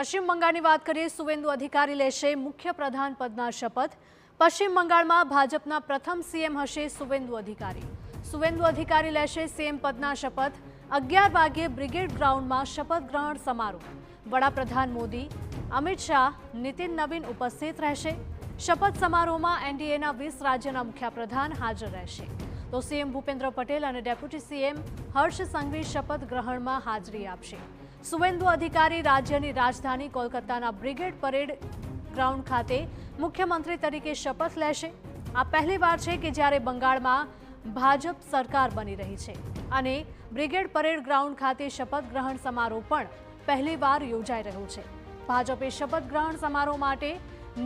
પશ્ચિમ બંગાળની વાત કરીએ, સુવેન્દુ અધિકારી લેશે મુખ્ય પ્રધાન પદના શપથ। પશ્ચિમ બંગાળમાં ભાજપના પ્રથમ સીએમ હશે સુવેન્દુ અધિકારી। સુવેન્દુ અધિકારી લેશે સીએમ પદના શપથ। 11 વાગ્યે બ્રિગેડ ગ્રાઉન્ડમાં શપથ ગ્રહણ સમારોહ। વડાપ્રધાન મોદી, અમિત શાહ, નીતિન નવીન ઉપસ્થિત રહેશે। શપથ સમારોહમાં એનડીએના 20 રાજ્યના મુખ્યપ્રધાન હાજર રહેશે, તો સીએમ ભૂપેન્દ્ર પટેલ અને ડેપ્યુટી સીએમ હર્ષ સંઘવી શપથ ગ્રહણમાં હાજરી આપશે। સુવેન્દુ અધિકારી રાજ્યની રાજધાની કોલકાતાના બ્રિગેડ પરેડ ગ્રાઉન્ડ ખાતે મુખ્યમંત્રી તરીકે શપથ લેશે। આ પહેલીવાર છે કે જ્યારે બંગાળમાં ભાજપ સરકાર બની રહી છે અને બ્રિગેડ પરેડ ગ્રાઉન્ડ ખાતે શપથ ગ્રહણ સમારોહ પણ પહેલીવાર યોજાઈ રહ્યો છે। ભાજપે શપથ ગ્રહણ સમારોહ માટે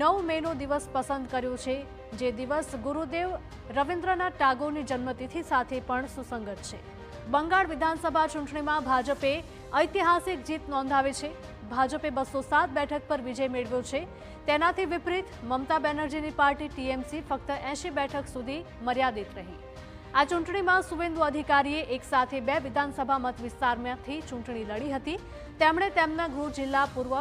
9 મેનો દિવસ પસંદ કર્યો છે, જે દિવસ ગુરુદેવ રવિન્દ્રનાથ ટાગોરની જન્મતિથિ સાથે પણ સુસંગત છે। બંગાળ વિધાનસભા ચૂંટણીમાં ભાજપે ઐતિહાસિક જીત નોંધાવી છે। ભાજપે 207 બેઠક પર વિજય મેળવ્યો છે। તેનાથી વિપરીત મમતા બેનર્જીની પાર્ટી ટીએમસી ફક્ત 80 બેઠક સુધી મર્યાદિત રહી। આ ચૂંટણીમાં સુવેન્દુ અધિકારીએ એક સાથે 2 વિધાનસભા મત વિસ્તારમાંથી ચૂંટણી લડી હતી। તેમણે તેમના ગૃહ જિલ્લા પૂર્વ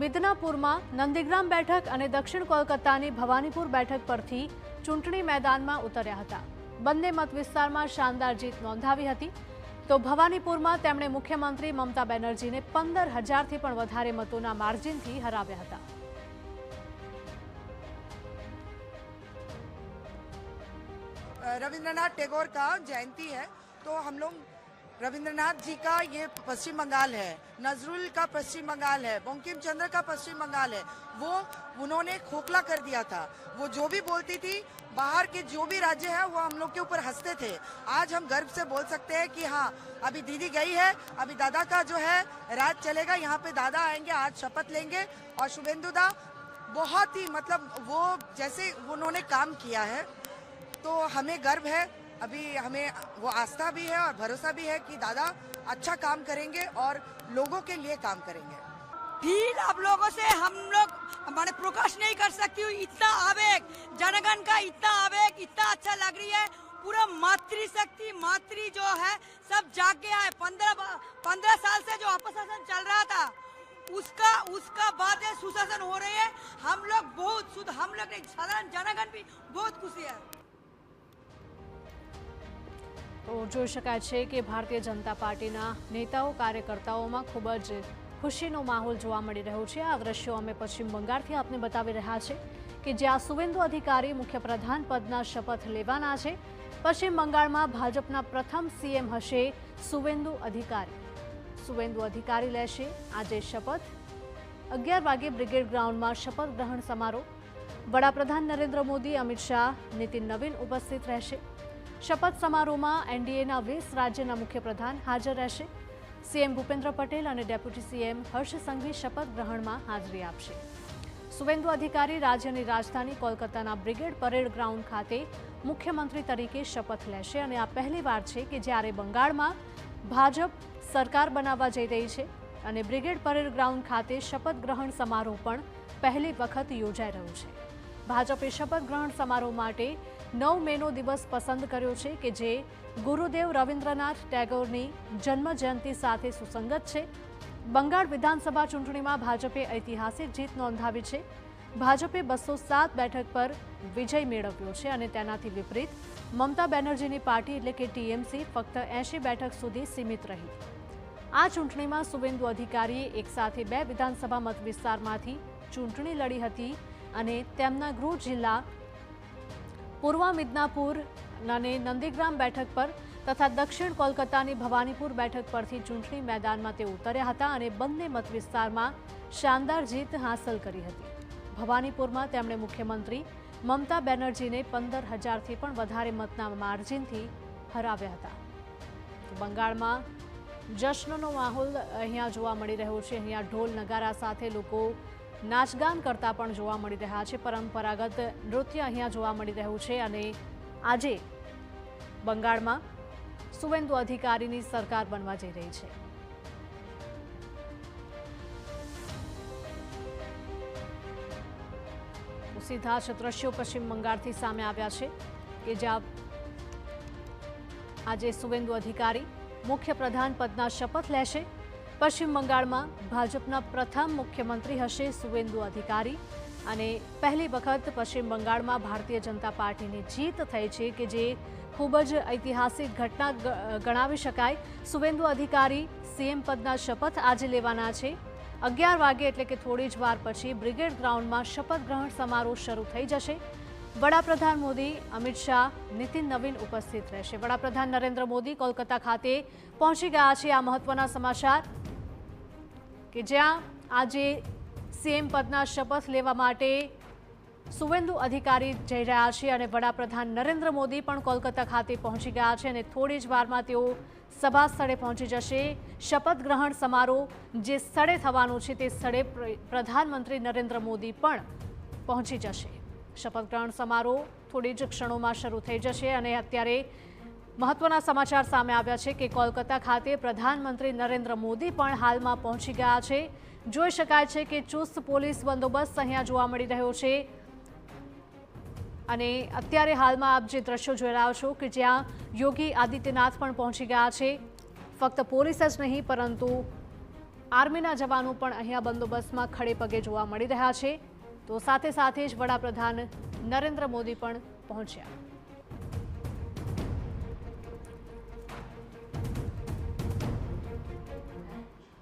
મિદનાપુરમાં નંદીગ્રામ બેઠક અને દક્ષિણ કોલકાતાની ભવાનીપુર બેઠક પરથી ચૂંટણી મેદાનમાં ઉતર્યા હતા। બંને મત વિસ્તારમાં શાનદાર જીત નોંધાવી હતી, તો ભવાનીપુરમાં તેમણે મુખ્યમંત્રી મમતા બેનર્જીને 15,000થી પણ વધારે મતોના માર્જિનથી હરાવ્યા હતા। रविंद्रनाथ टैगोर का जयंती है, तो हम लोग रविंद्रनाथ जी का ये पश्चिम बंगाल है, नजरुल का पश्चिम बंगाल है, बंकिम चंद्र का पश्चिम बंगाल है। वो उन्होंने खोखला कर दिया था। वो जो भी बोलती थी, बाहर के जो भी राज्य है वो हम लोग के ऊपर हंसते थे। आज हम गर्व से बोल सकते हैं कि हाँ, अभी दीदी गई है, अभी दादा का जो है राज चलेगा। यहाँ पे दादा आएंगे, आज शपथ लेंगे। और शुभेंदु दा बहुत ही मतलब वो जैसे उन्होंने काम किया है, तो हमें गर्व है। अभी हमें वो आस्था भी है और भरोसा भी है कि दादा अच्छा काम करेंगे और लोगों के लिए काम करेंगे। फिर आप लोगों से हम लोग मैंने प्रकाश नहीं कर सकती हूँ। इतना आवेग, जनगण का इतना आवेग, इतना अच्छा लग रही है। पूरा मातृशक्ति, मातृ जो है सब जाग गया है। 15 साल से जो अपशासन चल रहा था, उसका बाद सुशासन हो रही है। हम लोग बहुत हम लोग साधारण जनगण भी बहुत खुशी है। તો જોઈ શકાય છે કે ભારતીય જનતા પાર્ટીના નેતાઓ કાર્યકર્તાઓમાં ખૂબ જ ખુશીનો માહોલ જોવા મળી રહ્યો છે। આ દ્રશ્યો અમે પશ્ચિમ બંગાળથી આપને બતાવી રહ્યા છે કે જ્યાં સુવેન્દુ અધિકારી મુખ્ય પ્રધાન પદના શપથ લેવાના છે। પશ્ચિમ બંગાળમાં ભાજપના પ્રથમ સીએમ હશે સુવેન્દુ અધિકારી। સુવેન્દુ અધિકારી લેશે આજે શપથ। 11 વાગે બ્રિગેડ ગ્રાઉન્ડમાં શપથ ગ્રહણ સમારોહ। વડાપ્રધાન નરેન્દ્ર મોદી, અમિત શાહ, નીતિન નવીન ઉપસ્થિત રહેશે। શપથ સમારોહમાં એનડીએના 20 રાજ્યના મુખ્યપ્રધાન હાજર રહેશે। સીએમ ભૂપેન્દ્ર પટેલ અને ડેપ્યુટી સીએમ હર્ષ સંઘવી શપથ ગ્રહણમાં હાજરી આપશે। સુવેન્દુ અધિકારી રાજ્યની રાજધાની કોલકાતાના બ્રિગેડ પરેડ ગ્રાઉન્ડ ખાતે મુખ્યમંત્રી તરીકે શપથ લેશે અને આ પહેલીવાર છે કે જ્યારે બંગાળમાં ભાજપ સરકાર બનાવવા જઈ રહી છે અને બ્રિગેડ પરેડ ગ્રાઉન્ડ ખાતે શપથ ગ્રહણ સમારોહ પણ પહેલી વખત યોજાઈ રહ્યો છે। ભાજપે શપથ ગ્રહણ સમારોહ માટે 9 મેનો દિવસ પસંદ કર્યો છે કે જે ગુરુદેવ રવિન્દ્રનાથ ટેગોરની જન્મ જયંતિ સાથે સુસંગત છે। બંગાળ વિધાનસભા ચૂંટણીમાં ભાજપે ઐતિહાસિક જીત નોંધાવી છે। ભાજપે 207 બેઠક પર વિજય મેળવ્યો છે અને તેનાથી વિપરીત મમતા બેનર્જીની પાર્ટી એટલે કે ટીએમસી ફક્ત 80 બેઠક સુધી સીમિત રહી। આ ચૂંટણીમાં સુવેન્દુ અધિકારીએ એક સાથે 2 વિધાનસભા મત વિસ્તારમાંથી ચૂંટણી લડી હતી અને તેમના ગૃહ જિલ્લા પૂર્વ મિદનાપુર અને નંદીગ્રામ બેઠક પર તથા દક્ષિણ કોલકાતાની ભવાનીપુર બેઠક પરથી ચૂંટણી મેદાનમાં તે ઉતર્યા હતા અને બંને મત વિસ્તારમાં શાનદાર જીત હાંસલ કરી હતી। ભવાનીપુરમાં તેમણે મુખ્યમંત્રી મમતા બેનર્જીને 15,000થી પણ વધારે મતના માર્જિનથી હરાવ્યા હતા। બંગાળમાં જશ્નનો માહોલ અહીંયા જોવા મળી રહ્યો છે। અહીંયા ઢોલ નગારા સાથે લોકો નાચગાન કરતા પણ જોવા મળી રહ્યા છે। પરંપરાગત નૃત્ય અહીંયા જોવા મળી રહ્યું છે અને આજે બંગાળમાં સુવેન્દુ અધિકારીની સરકાર બનવા જઈ રહી છે। સીધા જ દ્રશ્યો પશ્ચિમ બંગાળથી સામે આવ્યા છે કે જ્યાં આજે સુવેન્દુ અધિકારી મુખ્ય પ્રધાન પદના શપથ લેશે। પશ્ચિમ બંગાળમાં ભાજપના પ્રથમ મુખ્યમંત્રી હશે શુવેન્દુ અધિકારી અને પહેલી વખત પશ્ચિમ બંગાળમાં ભારતીય જનતા પાર્ટીની જીત થઈ છે કે જે ખૂબ જ ઐતિહાસિક ઘટના ગણાવી શકાય। શુવેન્દુ અધિકારી સીએમ પદના શપથ આજે લેવાના છે। 11 વાગે એટલે કે થોડી જ વાર પછી બ્રિગેડ ગ્રાઉન્ડમાં શપથ ગ્રહણ સમારોહ શરૂ થઈ જશે। વડાપ્રધાન મોદી, અમિત શાહ, નીતિન નવીન ઉપસ્થિત રહેશે। વડાપ્રધાન નરેન્દ્ર મોદી કોલકાતા ખાતે પહોંચી ગયા છે। આ મહત્વના સમાચાર કે જ્યાં આજે સીએમ પદના શપથ લેવા માટે શુવેન્દુ અધિકારી જઈ રહ્યા છે અને વડાપ્રધાન નરેન્દ્ર મોદી પણ કોલકાતા ખાતે પહોંચી ગયા છે અને થોડી જ વારમાં તેઓ સભા સ્થળે પહોંચી જશે। શપથ ગ્રહણ સમારોહ જે સ્થળે થવાનું છે તે સ્થળે પ્રધાનમંત્રી નરેન્દ્ર મોદી પણ પહોંચી જશે। શપથ ગ્રહણ સમારોહ થોડી જ ક્ષણોમાં શરૂ થઈ જશે અને અત્યારે મહત્વના સમાચાર સામે આવ્યા છે કે કોલકાતા ખાતે પ્રધાનમંત્રી નરેન્દ્ર મોદી પણ હાલમાં પહોંચી ગયા છે। જોઈ શકાય છે કે ચુસ્ત પોલીસ બંદોબસ્ત અહીંયા જોવા મળી રહ્યો છે અને અત્યારે હાલમાં આપ જે દ્રશ્યો જોઈ રહ્યા છો કે જ્યાં યોગી આદિત્યનાથ પણ પહોંચી ગયા છે। ફક્ત પોલીસ જ નહીં પરંતુ આર્મીના જવાનો પણ અહીંયા બંદોબસ્તમાં ખડે પગે જોવા મળી રહ્યા છે। તો સાથે સાથે જ વડાપ્રધાન નરેન્દ્ર મોદી પણ પહોંચ્યા।